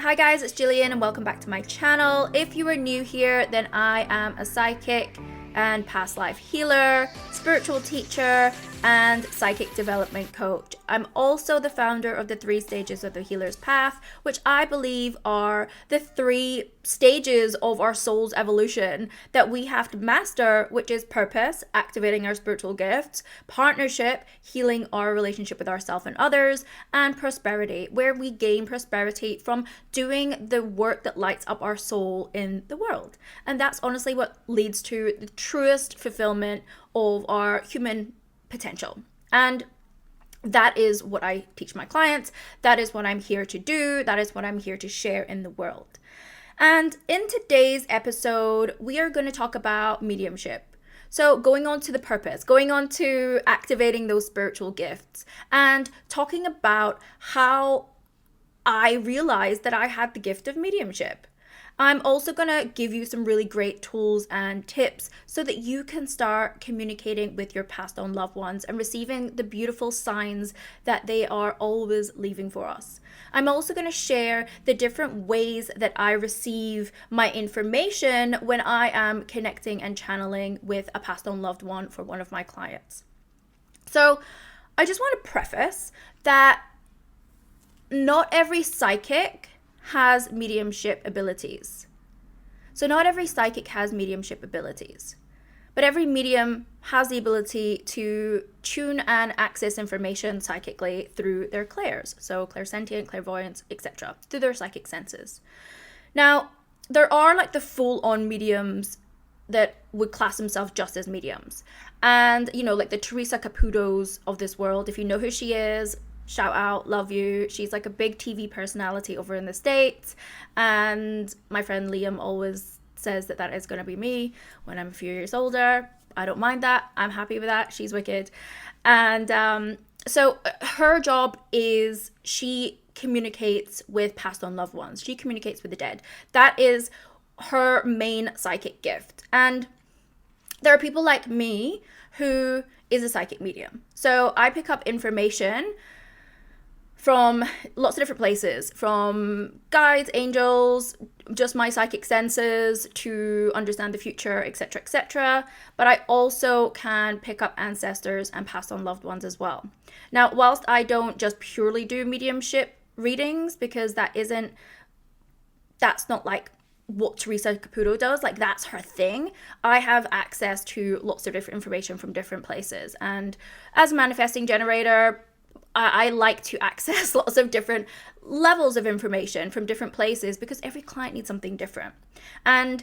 Hi guys, it's Gillian and welcome back to my channel. If you are new here, then I am a psychic and past life healer, spiritual teacher, and psychic development coach. I'm also the founder of the 3 stages of the healer's path, which I believe are the 3 stages of our soul's evolution that we have to master, which is purpose, activating our spiritual gifts, partnership, healing our relationship with ourselves and others, and prosperity, where we gain prosperity from doing the work that lights up our soul in the world. And that's honestly what leads to the truest fulfillment of our human potential. And that is what I teach my clients. That is what I'm here to do. That is what I'm here to share in the world. And in today's episode, we are going to talk about mediumship. So going on to the purpose, going on to activating those spiritual gifts, and talking about how I realized that I had the gift of mediumship. I'm also going to give you some really great tools and tips so that you can start communicating with your passed on loved ones and receiving the beautiful signs that they are always leaving for us. I'm also going to share the different ways that I receive my information when I am connecting and channeling with a passed on loved one for one of my clients. So I just want to preface that not every psychic has mediumship abilities. So not every psychic has mediumship abilities, but every medium has the ability to tune and access information psychically through their clairs, so clairsentient, clairvoyance, etc., through their psychic senses. Now, there are like the full-on mediums that would class themselves just as mediums. And, you know, like the Teresa Caputos of this world, if you know who she is, shout out, love you. She's like a big TV personality over in the States. And my friend Liam always says that that is going to be me when I'm a few years older. I don't mind that. I'm happy with that. She's wicked. And so her job is she communicates with passed on loved ones. She communicates with the dead. That is her main psychic gift. And there are people like me who is a psychic medium. So I pick up information from lots of different places, from guides, angels, just my psychic senses to understand the future, etc., etc. But I also can pick up ancestors and pass on loved ones as well. Now, whilst I don't just purely do mediumship readings, because that's not like what Teresa Caputo does, like that's her thing. I have access to lots of different information from different places. And as a manifesting generator, I like to access lots of different levels of information from different places because every client needs something different. And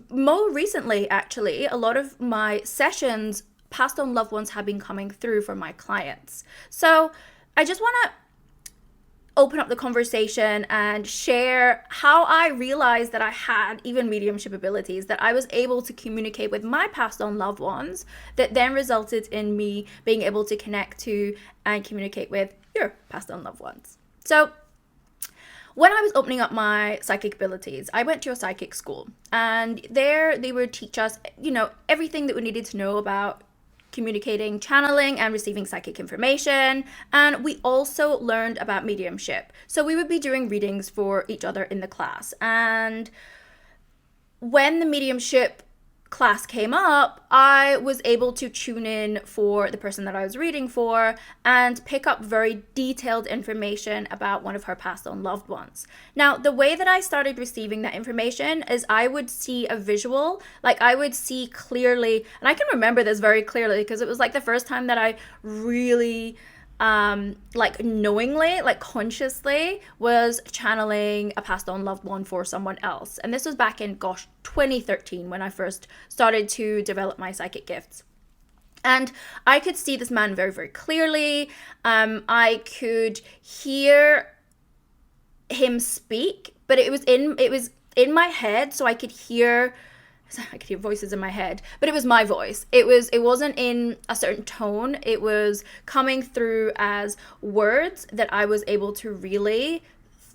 more recently, actually, a lot of my sessions, passed on loved ones have been coming through for my clients. So I just want to open up the conversation and share how I realized that I had even mediumship abilities, that I was able to communicate with my passed on loved ones, that then resulted in me being able to connect to and communicate with your passed on loved ones. So when I was opening up my psychic abilities, I went to a psychic school, and there they would teach us, you know, everything that we needed to know about communicating, channeling, and receiving psychic information. And we also learned about mediumship. So we would be doing readings for each other in the class. And when the mediumship class came up, I was able to tune in for the person that I was reading for and pick up very detailed information about one of her passed on loved ones. Now, the way that I started receiving that information is I would see a visual, like I would see clearly, and I can remember this very clearly because it was like the first time that I really like knowingly, like consciously was channeling a passed on loved one for someone else. And this was back in 2013 when I first started to develop my psychic gifts. And I could see this man very, very clearly. I could hear him speak, but it was in my head, so I could hear voices in my head, but it was my voice. It wasn't in a certain tone. It was coming through as words that I was able to relay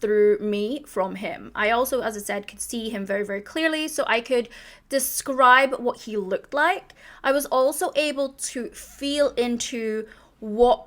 through me from him. I also, as I said, could see him very, very clearly, so I could describe what he looked like. I was also able to feel into what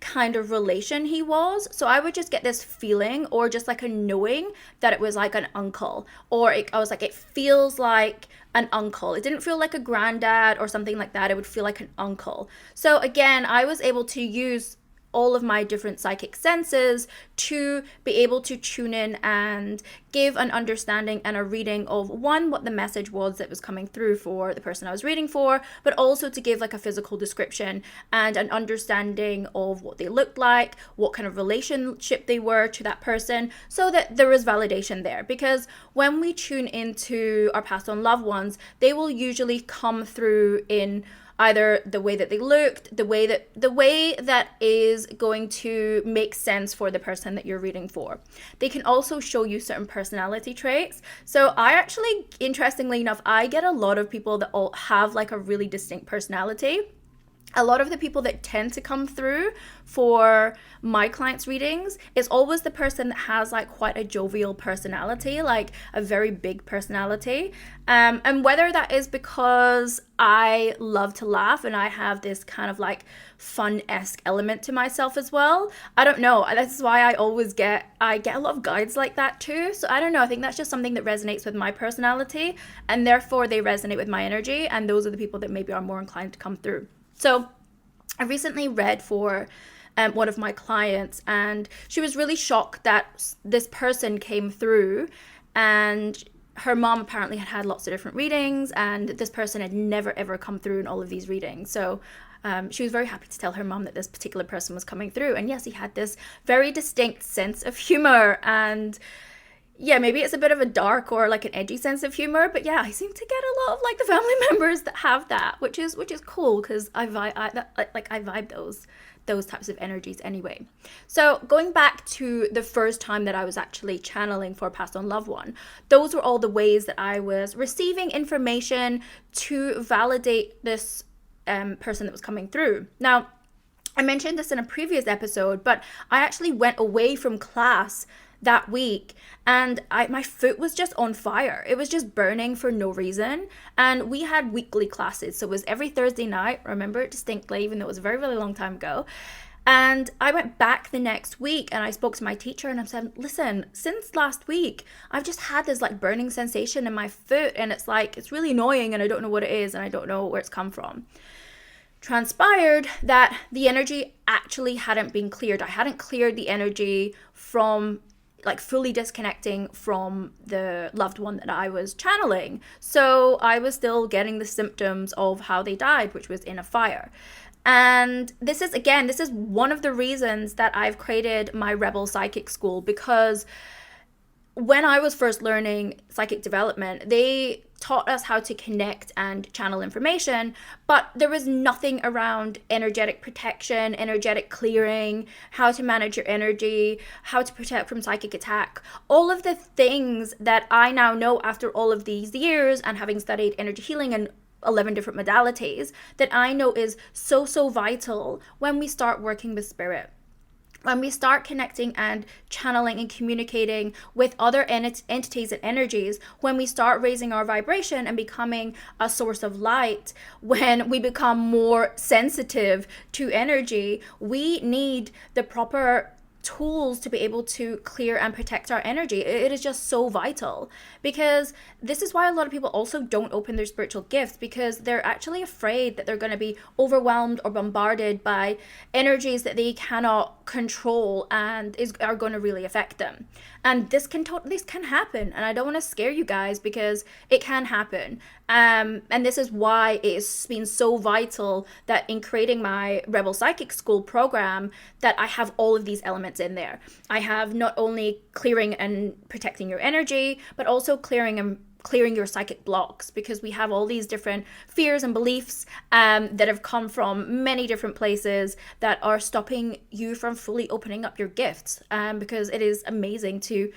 kind of relation he was. So I would just get this feeling or just like a knowing that it was like an uncle, or I was like, it feels like an uncle. It didn't feel like a granddad or something like that. It would feel like an uncle. So again, I was able to use all of my different psychic senses to be able to tune in and give an understanding and a reading of, one, what the message was that was coming through for the person I was reading for, but also to give like a physical description and an understanding of what they looked like, what kind of relationship they were to that person, so that there was validation there. Because when we tune into our past on loved ones, they will usually come through in either the way that they looked, the way that is going to make sense for the person that you're reading for. They can also show you certain personality traits. So I actually, interestingly enough, I get a lot of people that all have like a really distinct personality. A lot of the people that tend to come through for my clients' readings is always the person that has like quite a jovial personality, like a very big personality. And whether that is because I love to laugh and I have this kind of like fun-esque element to myself as well, I don't know. That's why I get a lot of guides like that too. So I don't know. I think that's just something that resonates with my personality, and therefore they resonate with my energy. And those are the people that maybe are more inclined to come through. So I recently read for one of my clients, and she was really shocked that this person came through, and her mom apparently had lots of different readings, and this person had never ever come through in all of these readings. So she was very happy to tell her mom that this particular person was coming through. And yes, he had this very distinct sense of humor, and yeah, maybe it's a bit of a dark or like an edgy sense of humor, but yeah, I seem to get a lot of like the family members that have that, which is cool, because I vibe those types of energies anyway. So going back to the first time that I was actually channeling for a passed on loved one, those were all the ways that I was receiving information to validate this person that was coming through. Now, I mentioned this in a previous episode, but I actually went away from class that week, and my foot was just on fire. It was just burning for no reason. And we had weekly classes, so it was every Thursday night. I remember it distinctly, even though it was a very, very long time ago. And I went back the next week and I spoke to my teacher and I said, listen, since last week, I've just had this like burning sensation in my foot, and it's like, it's really annoying and I don't know what it is and I don't know where it's come from. Transpired that the energy actually hadn't been cleared. I hadn't cleared the energy from like fully disconnecting from the loved one that I was channeling. So I was still getting the symptoms of how they died, which was in a fire. And this is one of the reasons that I've created my Rebel Psychic School, because when I was first learning psychic development, they taught us how to connect and channel information, but there was nothing around energetic protection, energetic clearing, how to manage your energy, how to protect from psychic attack. All of the things that I now know after all of these years and having studied energy healing and 11 different modalities, that I know is so, so vital when we start working with spirit. When we start connecting and channeling and communicating with other entities and energies, when we start raising our vibration and becoming a source of light, when we become more sensitive to energy, we need the proper tools to be able to clear and protect our energy. It is just so vital, because this is why a lot of people also don't open their spiritual gifts, because they're actually afraid that they're going to be overwhelmed or bombarded by energies that they cannot control and are going to really affect them. And this can happen, and I don't want to scare you guys, because it can happen. And this is why it's been so vital that in creating my Rebel Psychic School program, that I have all of these elements in there. I have not only clearing and protecting your energy, but also clearing your psychic blocks, because we have all these different fears and beliefs that have come from many different places that are stopping you from fully opening up your gifts, because it is amazing to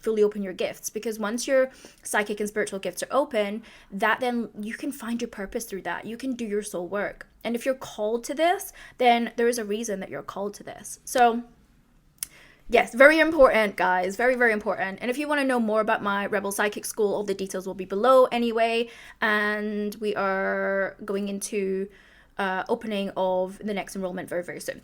fully open your gifts, because once your psychic and spiritual gifts are open, that then you can find your purpose through that. You can do your soul work. And if you're called to this, then there is a reason that you're called to this. So yes, very important, guys. Very, very important. And if you want to know more about my Rebel Psychic School, all the details will be below anyway. And we are going into opening of the next enrollment very, very soon.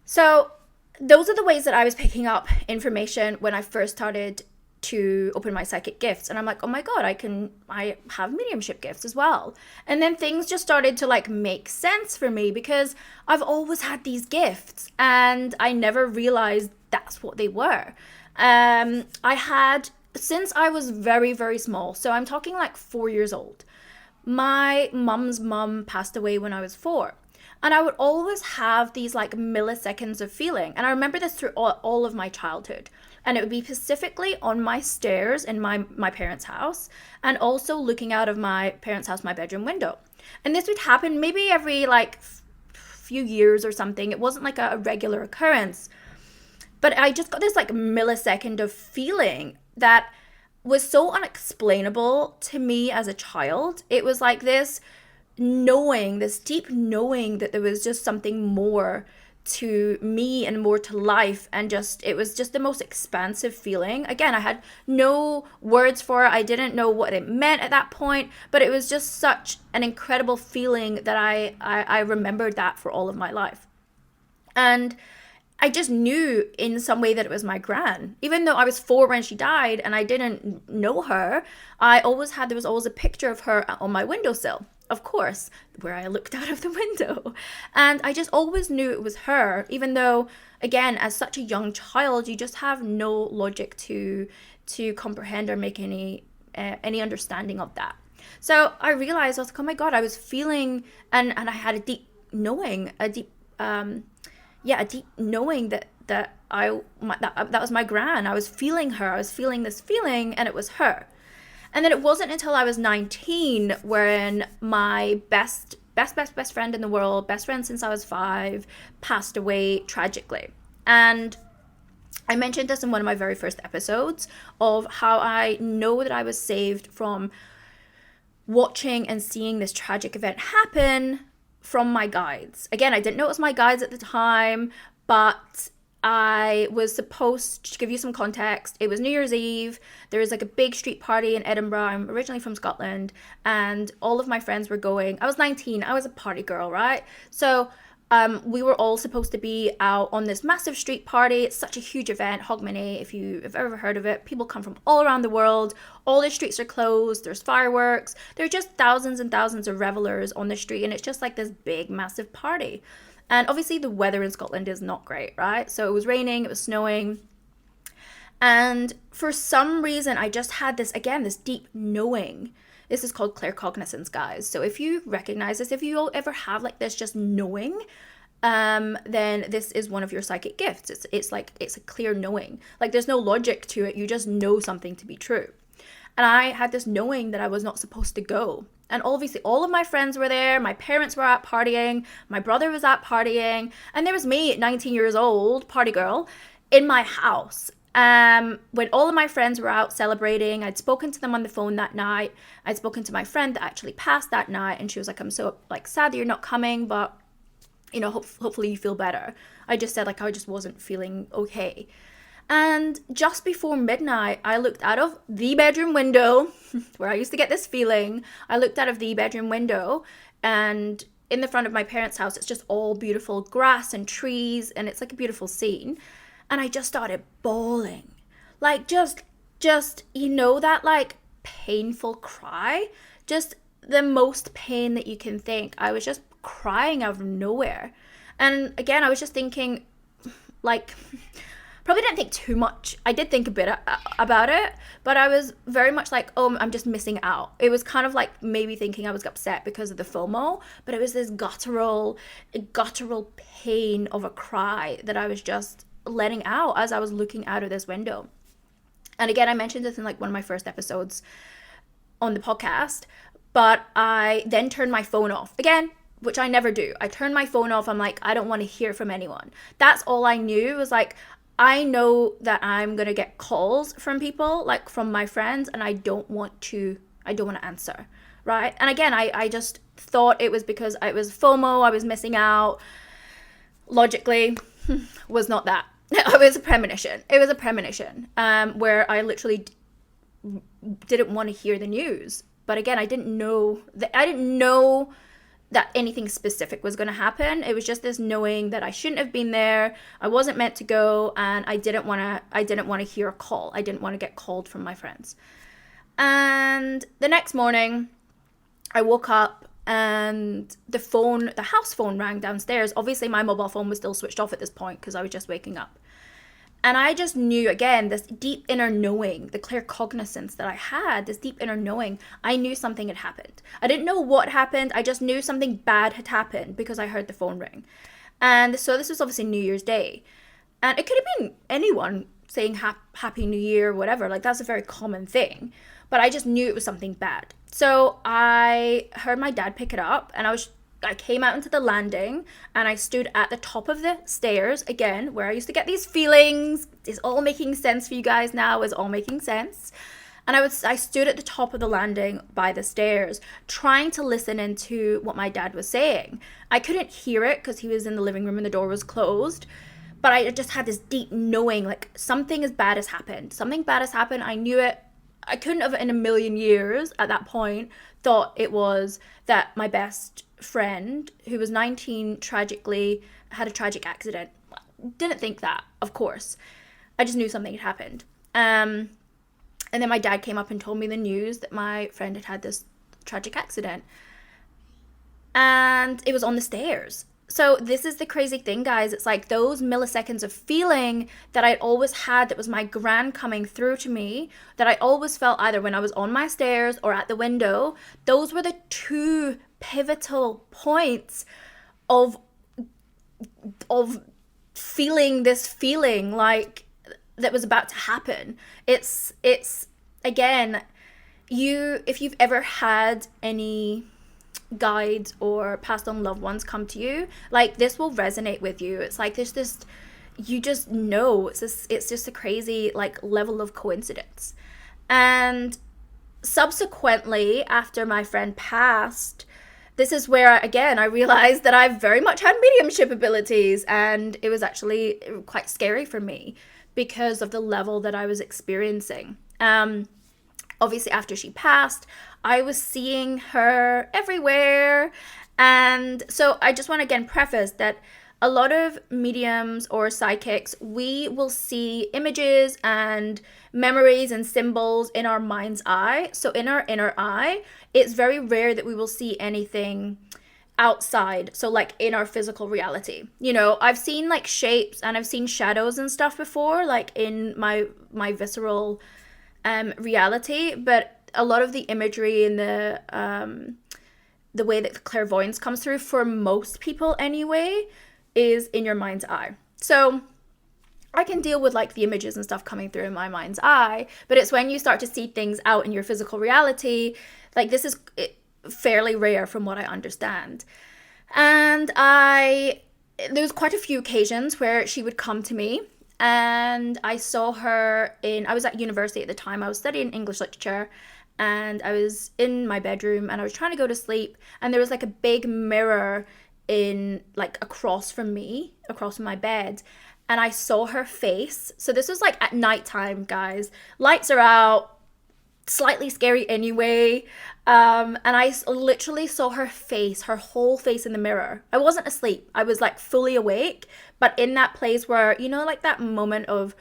So those are the ways that I was picking up information when I first started to open my psychic gifts. And I'm like, oh my God, I have mediumship gifts as well. And then things just started to like make sense for me because I've always had these gifts and I never realized that's what they were. I had, since I was very, very small, so I'm talking like 4 years old, my mum's mum passed away when I was 4. And I would always have these like milliseconds of feeling. And I remember this through all of my childhood. And it would be specifically on my stairs in my parents' house, and also looking out of my parents' house, my bedroom window. And this would happen maybe every like few years or something. It wasn't like a regular occurrence. But I just got this like millisecond of feeling that was so unexplainable to me as a child. It was like this knowing, this deep knowing that there was just something more to me and more to life, and just it was just the most expansive feeling. Again, I had no words for it. I didn't know what it meant at that point, but it was just such an incredible feeling that I remembered that for all of my life. And I just knew in some way that it was my gran. Even though I was 4 when she died and I didn't know her, there was always a picture of her on my windowsill, of course, where I looked out of the window. And I just always knew it was her, even though, again, as such a young child, you just have no logic to comprehend or make any understanding of that. So I realized, I was like, oh my God, I was feeling, and I had a deep knowing, a deep knowing that that was my gran. I was feeling her. I was feeling this feeling, and it was her. And then it wasn't until I was 19 when my best friend in the world, best friend since I was 5, passed away tragically. And I mentioned this in one of my very first episodes of how I know that I was saved from watching and seeing this tragic event happen from my guides. Again, I didn't know it was my guides at the time, but I was supposed to give you some context. It was New Year's Eve. There was like a big street party in Edinburgh. I'm originally from Scotland, and all of my friends were going. I was 19. I was a party girl, right? So we were all supposed to be out on this massive street party. It's such a huge event, Hogmanay, if you have ever heard of it. People come from all around the world. All the streets are closed. There's fireworks. There are just thousands and thousands of revelers on the street, and it's just like this big, massive party. And obviously the weather in Scotland is not great, right? So it was raining, it was snowing. And for some reason, I just had this deep knowing. This is called claircognizance, guys. So if you recognize this, if you all ever have like this just knowing, then this is one of your psychic gifts. It's a clear knowing. Like there's no logic to it. You just know something to be true. And I had this knowing that I was not supposed to go. And obviously all of my friends were there. My parents were out partying. My brother was out partying. And there was me at 19 years old, party girl, in my house. When all of my friends were out celebrating, I'd spoken to them on the phone that night. I'd spoken to my friend that actually passed that night. And she was like, I'm so like sad that you're not coming, but you know, hopefully you feel better. I just said like, I just wasn't feeling okay. And just before midnight, I looked out of the bedroom window where I used to get this feeling. I looked out of the bedroom window, and in the front of my parents' house, it's just all beautiful grass and trees, and it's like a beautiful scene. And I just started bawling. Like just, you know, that like painful cry, just the most pain that you can think. I was just crying out of nowhere. And again, I was just thinking like, probably didn't think too much. I did think a bit about it, but I was very much like, oh, I'm just missing out. It was kind of like maybe thinking I was upset because of the FOMO, but it was this guttural pain of a cry that I was just letting out as I was looking out of this window. And again, I mentioned this in like one of my first episodes on the podcast, but I then turned my phone off. Again, which I never do. I turned my phone off. I'm like, I don't want to hear from anyone. That's all I knew. It was like, I know that I'm going to get calls from people, like from my friends, and I don't want to answer, right? And again, I just thought it was because it was FOMO, I was missing out. Logically, was not that. It was a premonition. It was a premonition where I literally didn't want to hear the news. But again, I didn't know that anything specific was going to happen. It was just this knowing that I shouldn't have been there. I wasn't meant to go, and I didn't want to hear a call. I didn't want to get called from my friends. And the next morning, I woke up and the house phone rang downstairs. Obviously, my mobile phone was still switched off at this point because I was just waking up. And I just knew, again, this deep inner knowing, the clear cognizance that I had, this deep inner knowing, I knew something had happened. I didn't know what happened. I just knew something bad had happened because I heard the phone ring. And so this was obviously New Year's Day. And it could have been anyone saying Happy New Year or whatever. Like, that's a very common thing. But I just knew it was something bad. So I heard my dad pick it up, and I came out into the landing, and I stood at the top of the stairs, again, where I used to get these feelings. It's all making sense for you guys now. It's all making sense. And I stood at the top of the landing by the stairs, trying to listen into what my dad was saying. I couldn't hear it because he was in the living room and the door was closed. But I just had this deep knowing, like, something as bad has happened. Something bad has happened. I knew it. I couldn't have in a million years at that point thought it was that my best friend, who was 19, tragically had a tragic accident. Didn't think that, of course. I just knew something had happened. And then my dad came up and told me the news that my friend had this tragic accident. And it was on the stairs. So this is the crazy thing, guys. It's like those milliseconds of feeling that I'd always had, that was my gran coming through to me, that I always felt either when I was on my stairs or at the window. Those were the two pivotal points of feeling this feeling like that was about to happen. It's again, if you've ever had any guides or passed on loved ones come to you, like, this will resonate with you. It's like there's this, you just know, it's just a crazy, like, level of coincidence. And subsequently, after my friend passed, this is where, again, I realized that I've very much had mediumship abilities, and it was actually quite scary for me because of the level that I was experiencing. Obviously, after she passed, I was seeing her everywhere. And so I just want to again preface that a lot of mediums or psychics, we will see images and memories and symbols in our mind's eye. So in our inner eye, it's very rare that we will see anything outside. So like in our physical reality, you know, I've seen like shapes and I've seen shadows and stuff before, like in my visceral reality, but a lot of the imagery and the way that the clairvoyance comes through for most people anyway is in your mind's eye. So I can deal with like the images and stuff coming through in my mind's eye, but it's when you start to see things out in your physical reality, like this is fairly rare from what I understand. And there was quite a few occasions where she would come to me, and I saw her I was at university at the time. I was studying English literature, and I was in my bedroom and I was trying to go to sleep, and there was like a big mirror across from my bed, and I saw her face. So this was like at nighttime, guys. Lights are out, slightly scary anyway. And I literally saw her face, her whole face in the mirror. I wasn't asleep. I was like fully awake, but in that place where, you know, like that moment of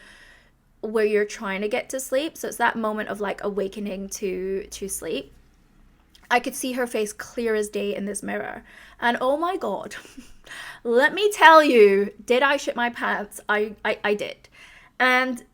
where you're trying to get to sleep. So it's that moment of like awakening to sleep. I could see her face clear as day in this mirror. And oh my God, let me tell you, did I shit my pants? I did. And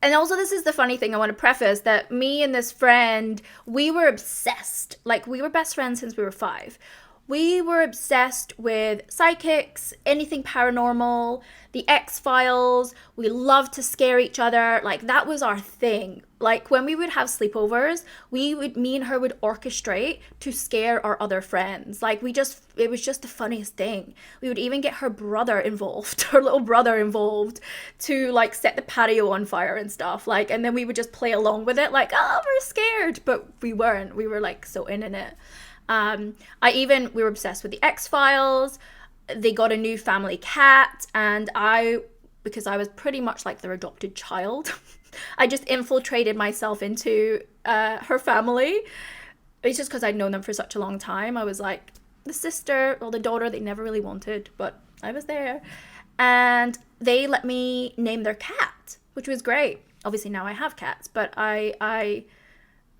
also, this is the funny thing I want to preface, that me and this friend, we were obsessed. Like, we were best friends since we were 5. We were obsessed with psychics, anything paranormal, the X-Files. We loved to scare each other. Like, that was our thing. Like, when we would have sleepovers, me and her would orchestrate to scare our other friends. Like, it was just the funniest thing. We would even get her brother involved, her little brother involved, to like set the patio on fire and stuff. Like, and then we would just play along with it, like, oh, we're scared, but we weren't. We were like so in it. We were obsessed with the X-Files. They got a new family cat, and because I was pretty much like their adopted child, I just infiltrated myself into her family. It's just because I'd known them for such a long time. I was like, the sister or the daughter they never really wanted, but I was there. And they let me name their cat, which was great. Obviously now I have cats, but I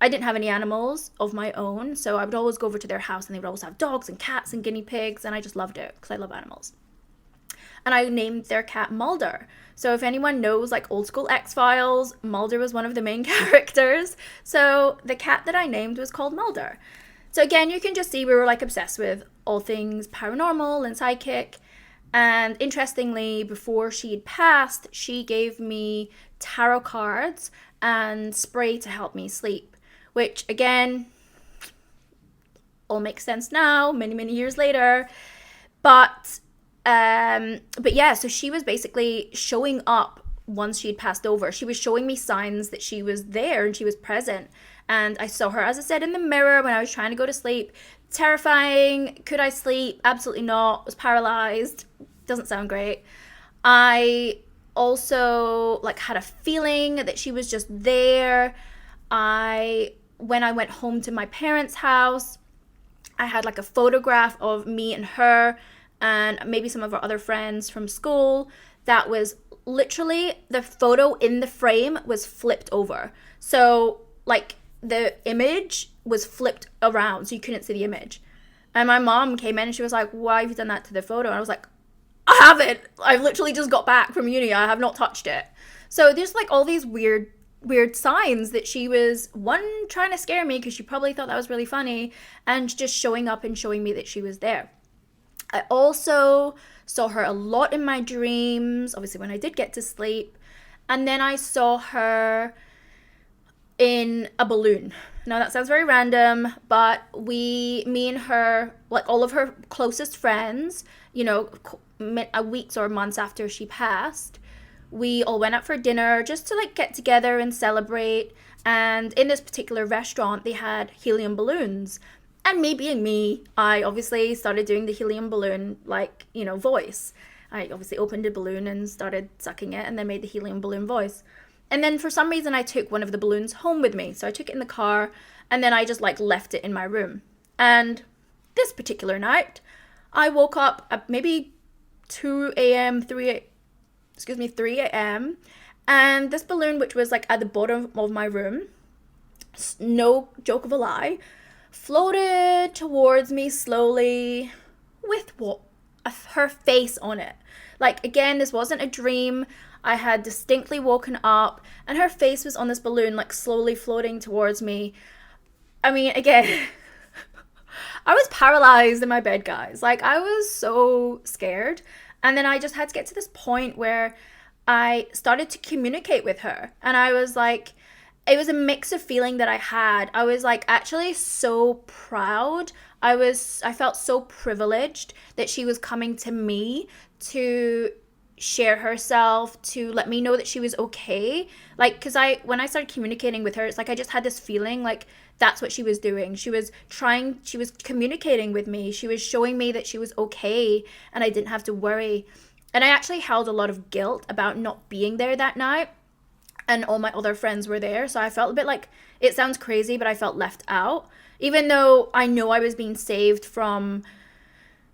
didn't have any animals of my own, so I would always go over to their house and they would always have dogs and cats and guinea pigs, and I just loved it because I love animals. And I named their cat Mulder. So if anyone knows like old school X-Files, Mulder was one of the main characters. So the cat that I named was called Mulder. So again, you can just see we were like obsessed with all things paranormal and psychic. And interestingly, before she'd passed, she gave me tarot cards and spray to help me sleep, which again, all makes sense now, many, many years later. But yeah, so she was basically showing up once she'd passed over. She was showing me signs that she was there and she was present. And I saw her, as I said, in the mirror when I was trying to go to sleep. Terrifying. Could I sleep? Absolutely not. Was paralyzed. Doesn't sound great. I also like had a feeling that she was just there. When I went home to my parents' house, I had like a photograph of me and her and maybe some of our other friends from school that was literally, the photo in the frame was flipped over. So like the image was flipped around so you couldn't see the image. And my mom came in and she was like, why have you done that to the photo? And I was like, I haven't. I've literally just got back from uni. I have not touched it. So there's like all these weird signs that she was, one, trying to scare me because she probably thought that was really funny, and just showing up and showing me that she was there. I also saw her a lot in my dreams, obviously when I did get to sleep. And then I saw her in a balloon. Now that sounds very random, but me and her, like all of her closest friends, you know, weeks or months after she passed, we all went out for dinner just to like get together and celebrate. And in this particular restaurant, they had helium balloons. And me being me, I obviously started doing the helium balloon, like, you know, voice. I obviously opened a balloon and started sucking it and then made the helium balloon voice. And then for some reason, I took one of the balloons home with me. So I took it in the car and then I just like left it in my room. And this particular night, I woke up at maybe 3 a.m. And this balloon, which was like at the bottom of my room, no joke of a lie, floated towards me slowly with her face on it. Like, again, this wasn't a dream. I had distinctly woken up and her face was on this balloon, like slowly floating towards me. I mean, again, I was paralyzed in my bed, guys. Like, I was so scared. And then I just had to get to this point where I started to communicate with her. And I was like, it was a mix of feeling that I had. I was like actually so proud. I felt so privileged that she was coming to me to share herself, to let me know that she was okay. Like, because when I started communicating with her, it's like I just had this feeling like that's what she was doing. She was communicating with me. She was showing me that she was okay and I didn't have to worry. And I actually held a lot of guilt about not being there that night. And all my other friends were there. So I felt a bit like, it sounds crazy, but I felt left out. Even though I know I was being saved from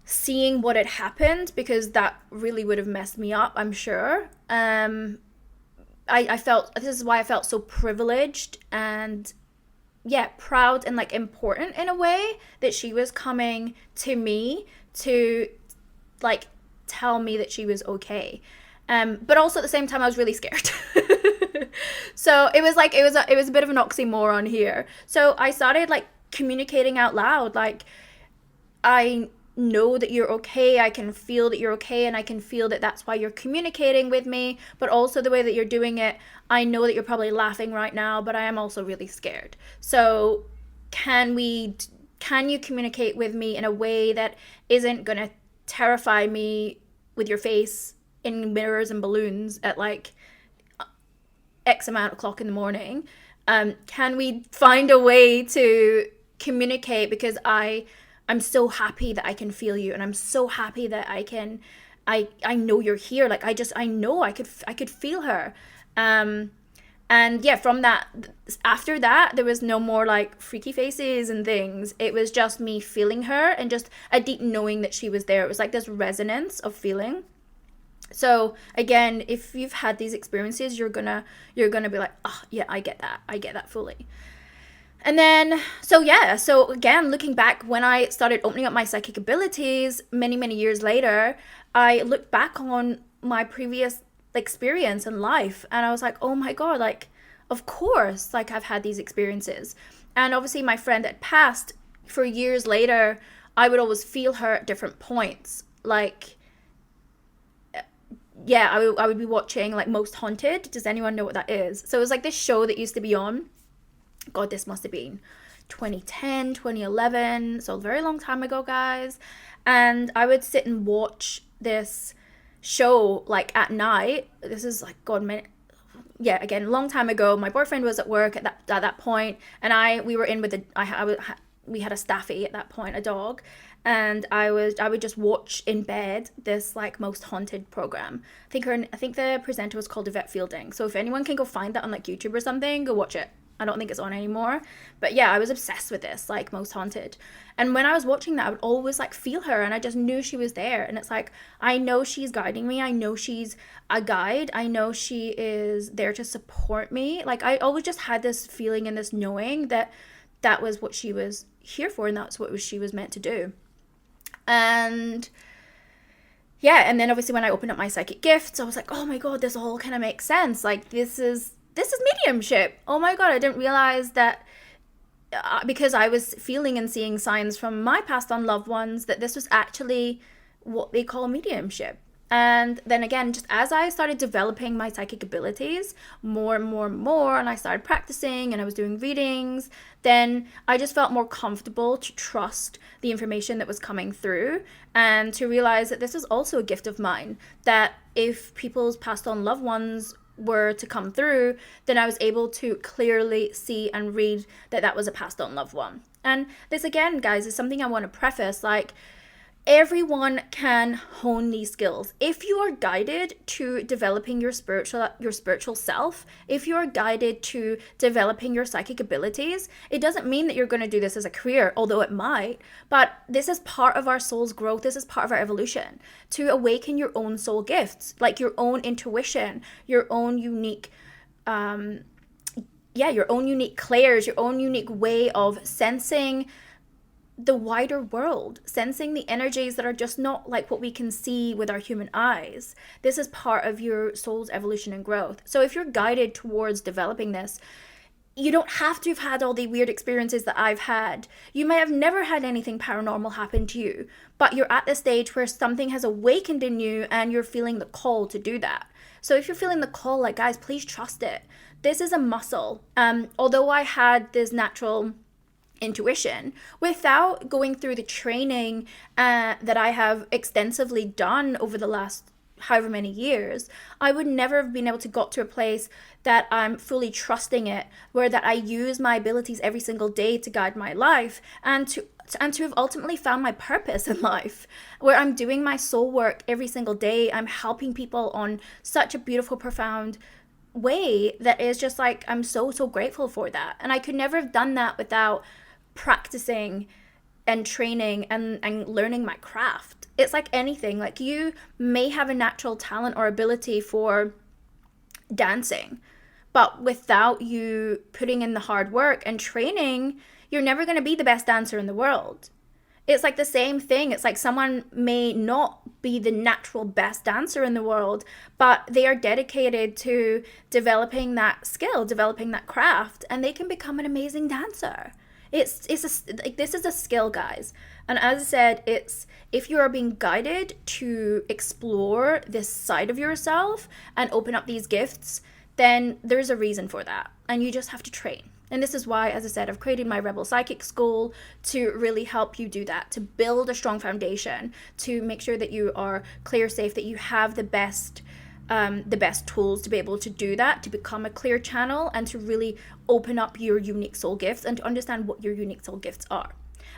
seeing what had happened, because that really would have messed me up, I'm sure. I felt, this is why I felt so privileged and proud and like important in a way that she was coming to me to like tell me that she was okay. But also at the same time, I was really scared. So it was a bit of an oxymoron here. So I started like communicating out loud. Like, I know that you're okay. I can feel that you're okay. And I can feel that that's why you're communicating with me. But also the way that you're doing it, I know that you're probably laughing right now, but I am also really scared. So can you communicate with me in a way that isn't going to terrify me with your face in mirrors and balloons at like X amount o'clock in the morning? Can we find a way to communicate? Because I'm so happy that I can feel you, and I'm so happy that I know you're here. Like I know I could feel her. And And yeah, from that, after that, there was no more like freaky faces and things. It was just me feeling her and just a deep knowing that she was there. It was like this resonance of feeling. So again, if you've had these experiences, you're gonna be like, oh yeah, I get that fully. And then, so again, looking back, when I started opening up my psychic abilities many years later, I looked back on my previous experience in life, and I was like, oh my God, like, of course, like, I've had these experiences. And obviously my friend had passed for years later. I would always feel her at different points. Like, yeah, I would be watching like Most Haunted. Does anyone know what that is? So it was like this show that used to be on. God, this must have been 2010, 2011. So a very long time ago, guys. And I would sit and watch this show like at night. This is like, God, yeah, again, long time ago. My boyfriend was at work at that point, and we were in with we had a staffy at that point, a dog, and I would just watch in bed this like Most Haunted program. I think the presenter was called Yvette Fielding. So if anyone can go find that on like YouTube or something, go watch it. I don't think it's on anymore. But yeah, I was obsessed with this, like Most Haunted. And when I was watching that, I would always like feel her, and I just knew she was there. And it's like, I know she's guiding me. I know she's a guide. I know she is there to support me. Like, I always just had this feeling and this knowing that that was what she was here for, and that's what she was meant to do. And yeah, and then obviously when I opened up my psychic gifts, I was like, oh my God, this all kind of makes sense. Like, this is mediumship. Oh my God, I didn't realize that because I was feeling and seeing signs from my passed on loved ones that this was actually what they call mediumship. And then again, just as I started developing my psychic abilities more and more, and I started practicing and I was doing readings, then I just felt more comfortable to trust the information that was coming through, and to realize that this is also a gift of mine, that if people's passed on loved ones were to come through, then I was able to clearly see and read that that was a passed on loved one. And this, again, guys, is something I want to preface, like, everyone can hone these skills. If you are guided to developing your spiritual self, if you are guided to developing your psychic abilities, it doesn't mean that you're going to do this as a career, although it might, but this is part of our soul's growth. This is part of our evolution, to awaken your own soul gifts, like your own intuition, your own unique your own unique clairs, your own unique way of sensing the wider world, sensing the energies that are just not like what we can see with our human eyes. This is part of your soul's evolution and growth. So if you're guided towards developing this, you don't have to have had all the weird experiences that I've had. You may have never had anything paranormal happen to you, but you're at the stage where something has awakened in you and you're feeling the call to do that. So if you're feeling the call, like, guys, please trust it. This is a muscle. Although I had this natural intuition, without going through the training that I have extensively done over the last however many years, I would never have been able to got to a place that I'm fully trusting it, where that I use my abilities every single day to guide my life, and to have ultimately found my purpose in life, where I'm doing my soul work every single day. I'm helping people on such a beautiful, profound way that is just like, I'm so grateful for that. And I could never have done that without practicing and training and learning my craft. It's like anything, like, you may have a natural talent or ability for dancing, but without you putting in the hard work and training, you're never going to be the best dancer in the world. It's like the same thing. It's like someone may not be the natural best dancer in the world, but they are dedicated to developing that skill, developing that craft, and they can become an amazing dancer. This is a skill, guys. And as I said, it's, if you are being guided to explore this side of yourself and open up these gifts, then there's a reason for that. And you just have to train. And this is why, as I said, I've created my Rebel Psychic School to really help you do that, to build a strong foundation, to make sure that you are clear safe, that you have the best tools to be able to do that, to become a clear channel, and to really open up your unique soul gifts and to understand what your unique soul gifts are.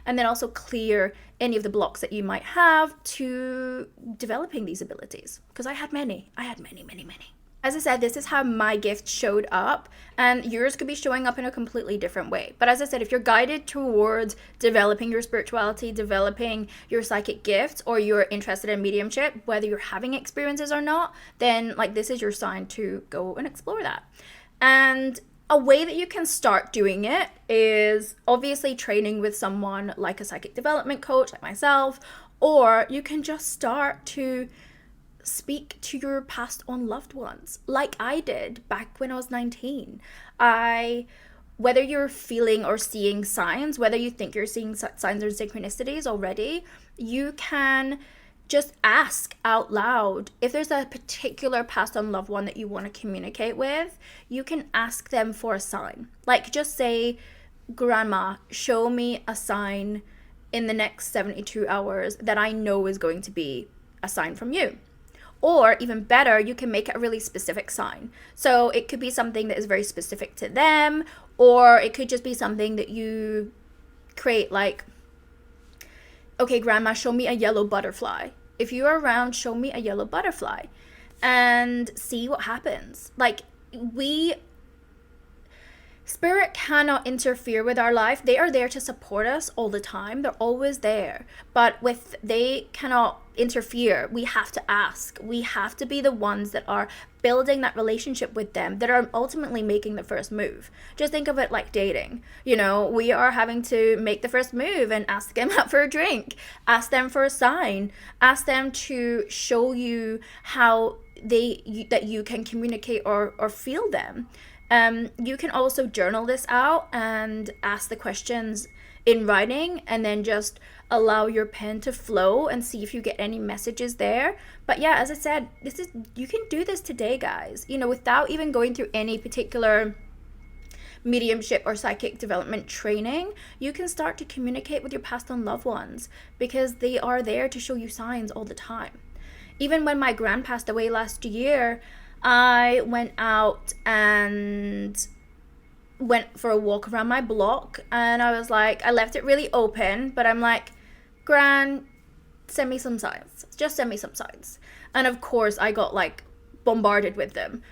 And then also clear any of the blocks that you might have to developing these abilities. Because I had many. As I said, this is how my gift showed up, and yours could be showing up in a completely different way. But as I said, if you're guided towards developing your spirituality, developing your psychic gifts, or you're interested in mediumship, whether you're having experiences or not, then like this is your sign to go and explore that. And a way that you can start doing it is obviously training with someone like a psychic development coach like myself, or you can just start to speak to your passed on loved ones like I did back when I was 19. Whether you're feeling or seeing signs, whether you think you're seeing signs or synchronicities already, you can just ask out loud. If there's a particular passed on loved one that you want to communicate with, you can ask them for a sign. Like just say, Grandma, show me a sign in the next 72 hours that I know is going to be a sign from you. Or even better, you can make it a really specific sign. So it could be something that is very specific to them, or it could just be something that you create like, okay, Grandma, show me a yellow butterfly. If you're around, show me a yellow butterfly and see what happens. Like Spirit cannot interfere with our life. They are there to support us all the time. They're always there. But they cannot interfere. We have to ask. We have to be the ones that are building that relationship with them, that are ultimately making the first move. Just think of it like dating. You know, we are having to make the first move and ask them out for a drink. Ask them for a sign. Ask them to show you how that you can communicate or feel them. You can also journal this out and ask the questions in writing, and then just allow your pen to flow and see if you get any messages there. But yeah, as I said, you can do this today, guys, you know, without even going through any particular mediumship or psychic development training. You can start to communicate with your passed on loved ones because they are there to show you signs all the time. Even when my gran passed away last year, I went out and went for a walk around my block, and I was like, I left it really open, but I'm like, Gran, send me some signs. Just send me some signs. And of course, I got like bombarded with them.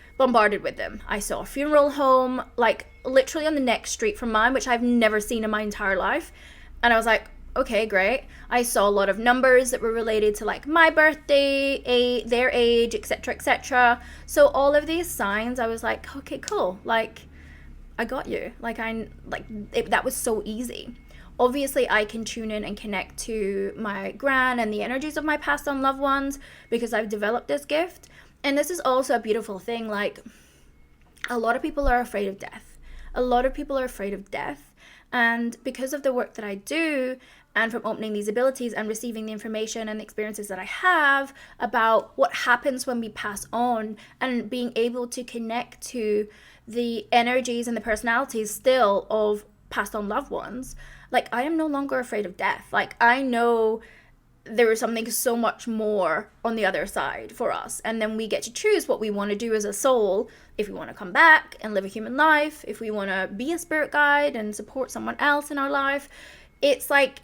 I saw a funeral home, like literally on the next street from mine, which I've never seen in my entire life. And I was like, okay, great. I saw a lot of numbers that were related to like my birthday, their age, etc., etc. So all of these signs, I was like, okay, cool. Like, I got you. That was so easy. Obviously, I can tune in and connect to my gran and the energies of my passed on loved ones because I've developed this gift. And this is also a beautiful thing. Like, a lot of people are afraid of death. And because of the work that I do, and from opening these abilities and receiving the information and the experiences that I have about what happens when we pass on, and being able to connect to the energies and the personalities still of passed on loved ones, like, I am no longer afraid of death. Like, I know there is something so much more on the other side for us. And then we get to choose what we want to do as a soul. If we want to come back and live a human life, if we want to be a spirit guide and support someone else in our life, it's like,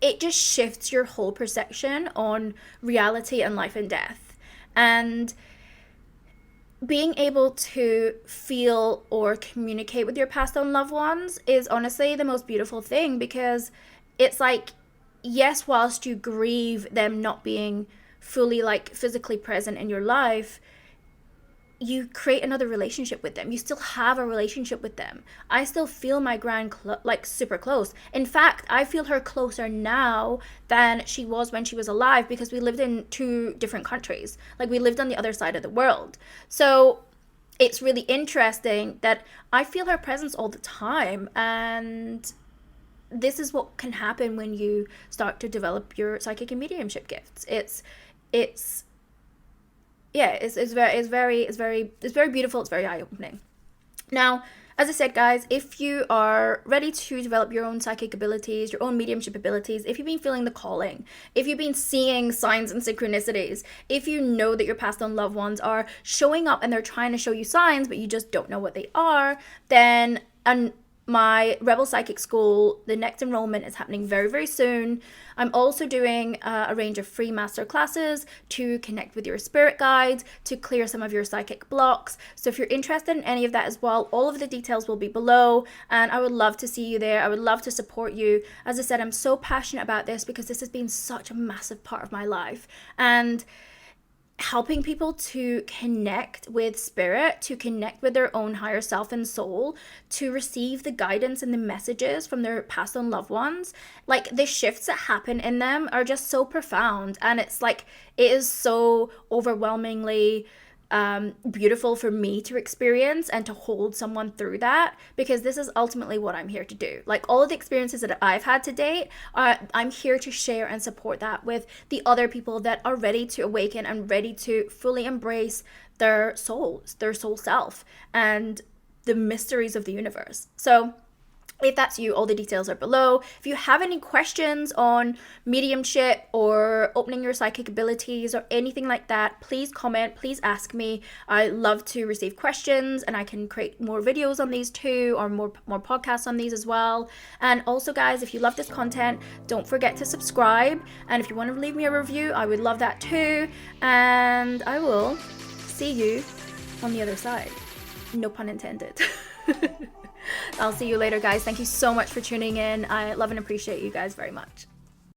it just shifts your whole perception on reality and life and death. And being able to feel or communicate with your passed on loved ones is honestly the most beautiful thing, because it's like, yes, whilst you grieve them not being fully like physically present in your life, you create another relationship with them. You still have a relationship with them. I still feel my gran like super close. In fact, I feel her closer now than she was when she was alive, because we lived in 2 different countries. Like, we lived on the other side of the world. So it's really interesting that I feel her presence all the time. And this is what can happen when you start to develop your psychic and mediumship gifts. It's very beautiful. It's very eye-opening. Now, as I said, guys, if you are ready to develop your own psychic abilities, your own mediumship abilities, if you've been feeling the calling, if you've been seeing signs and synchronicities, if you know that your passed on loved ones are showing up and they're trying to show you signs, but you just don't know what they are, then my Rebel Psychic School, the next enrollment is happening very, very soon. I'm also doing a range of free master classes to connect with your spirit guides, to clear some of your psychic blocks. So if you're interested in any of that as well, all of the details will be below, and I would love to see you there. I would love to support you. As I said, I'm so passionate about this because this has been such a massive part of my life, and helping people to connect with spirit, to connect with their own higher self and soul, to receive the guidance and the messages from their passed on loved ones. Like, the shifts that happen in them are just so profound, and it's like, it is so overwhelmingly beautiful for me to experience and to hold someone through that, because this is ultimately what I'm here to do. Like, all of the experiences that I've had to date, I'm here to share and support that with the other people that are ready to awaken and ready to fully embrace their souls, their soul self, and the mysteries of the universe. So if that's you, all the details are below. If you have any questions on mediumship or opening your psychic abilities or anything like that, please comment, please ask me. I love to receive questions, and I can create more videos on these too, or more podcasts on these as well. And also, guys, if you love this content, don't forget to subscribe. And if you want to leave me a review, I would love that too. And I will see you on the other side. No pun intended. I'll see you later, guys. Thank you so much for tuning in. I love and appreciate you guys very much.